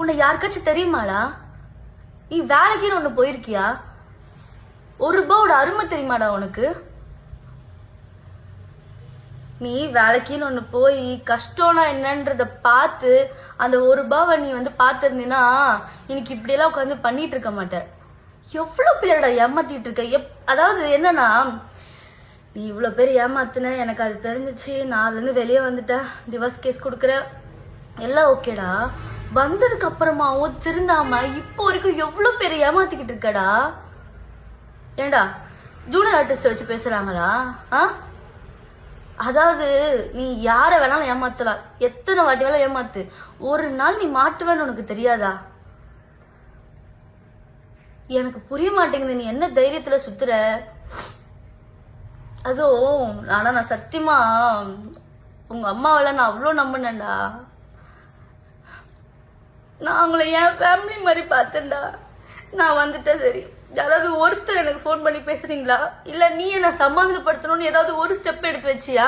உன்னை யாருக்காச்சும் தெரியுமாடா? நீ வேலைக்குன்னு ஒண்ணு போயிருக்கியா? ₹1 அருமை தெரியுமாடா உனக்கு? நீ வேலைக்குன்னு ஒண்ணு போய் கஷ்டம்னா என்னன்றத பார்த்து அந்த ₹1 நீ பார்த்திருந்தீன்னா இன்னைக்கு இப்படி எல்லாம் உட்காந்து பண்ணிட்டு இருக்க மாட்டேன். எவ்வளவு பேரடா ஏமாத்திட்டு இருக்க. அதாவது என்னன்னா, நீ இவ்வளவு பேர் ஏமாத்துன, எனக்கு அது தெரிஞ்சிச்சு, நான் அதுல இருந்து வெளியே வந்துட்டேன், டிவோர்ஸ் கேஸ் கொடுக்குற, எல்லாம் ஓகேடா. வந்ததுக்கு அப்புறமாவும் திருந்தாம இப்போ வரைக்கும் எவ்வளவு பேர் ஏமாத்திக்கிட்டு இருக்கடா. ஏண்டா ஜூனியர் ஆர்டிஸ்ட் வச்சு பேசுறாங்களா? அதாவது நீ யார வேணாலும் ஏமாத்தலாம், எத்தனை வாட்டி வேணாலும் ஏமாத்து, ஒரு நாள் நீ மாட்டுவேன்னு உனக்கு தெரியாதா? எனக்கு புரிய மாட்டேங்குது, நீ என்ன தைரியத்துல சுத்துற? அதுவும் நான் சத்தியமா உங்க அம்மாவெல்லாம் நான் அவ்வளோ நம்பினேன்டா. நான் அவங்கள என் ஃபேமிலி மாதிரி பார்த்தேன்டா. நான் வந்துட்டேன், சரி, யாராவது ஒருத்தர் எனக்கு ஃபோன் பண்ணி பேசுறீங்களா, இல்ல நீ என்ன சமாதானப்படுத்தணும்னு ஏதாவது ஒரு ஸ்டெப் எடுத்து வச்சியா?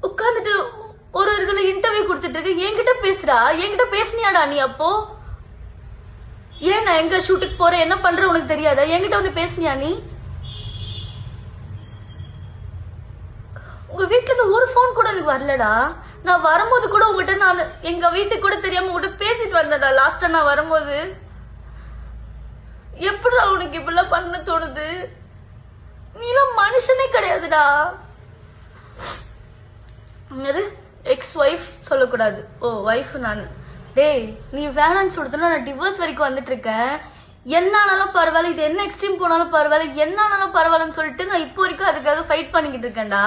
உட்காந்துட்டு ஒரு இதுல இன்டர்வியூ கொடுத்துட்டு இருக்க, என்கிட்ட பேசுறா, என்கிட்ட பேசுனியாடா நீ? அப்போ ஏன் நான் எங்க ஷூட்டுக்கு போறேன், என்ன பண்ற உனக்கு தெரியாதா? என்கிட்ட பேசுனியா நீ? உங்க வீட்டுல இருந்து ஒரு போன் கூட எனக்கு வரலடா. நான் வரும்போது கூட உங்ககிட்ட நான் எங்க வீட்டுக்கு கூட தெரியாம உங்ககிட்ட பேசிட்டு வந்தேன்டா. லாஸ்டா நான் வரும்போது எப்படிடா உனக்கு இப்படிலாம் பண்ண தோணுது? நீலாம் மனுஷனே கிடையாதுடா. எக்ஸ் ஒய்ஃப் சொல்லக்கூடாது, ஓ ஒய்ஃப் நானு. டேய், நீ வேணான்னு சொல்றதுன்னா நான் டிவோர்ஸ் வரைக்கும் வந்துட்டு இருக்கேன். என்னானாலும் பரவாயில்ல, இது என்ன எக்ஸ்ட்ரீம் போனாலும் பரவாயில்ல, என்னானாலும் பரவாயில்லன்னு சொல்லிட்டு நான் இப்போ வரைக்கும் அதுக்காக ஃபைட் பண்ணிக்கிட்டு இருக்கேன்டா.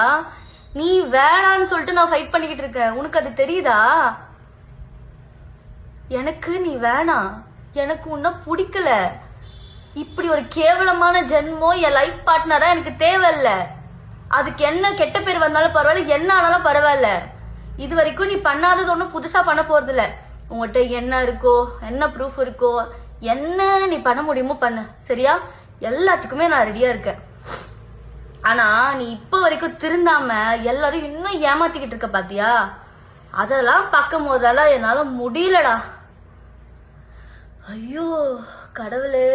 நீ வேணான்னு சொல்லிட்டு நான் ஃபைட் பண்ணிக்கிட்டு இருக்கேன், உனக்கு அது தெரியுதா? எனக்கு நீ வேணாம், எனக்கு உன்ன பிடிக்கல. இப்படி ஒரு கேவலமான ஜென்மம் என் லைஃப் பார்ட்னரா எனக்கு தேவையில்ல. அதுக்கு என்ன கெட்ட பேர் வந்தாலும் பரவாயில்ல, என்ன ஆனாலும் பரவாயில்ல. இது வரைக்கும் நீ பண்ணாதது ஒன்றும் புதுசா பண்ண போறது இல்ல. உங்ககிட்ட என்ன இருக்கோ, என்ன ப்ரூஃப் இருக்கோ, என்ன நீ பண்ண முடியுமோ பண்ணு, சரியா? எல்லாத்துக்குமே நான் ரெடியா இருக்கேன். ஆனா நீ இப்ப வரைக்கும் திருந்தாம எல்லாரும் இன்னும் ஏமாத்திக்கிட்டு இருக்க பாத்தியா? அதெல்லாம் பார்க்கும் போதெல்லாம் என்னால முடியலடா. ஐயோ கடவுளே.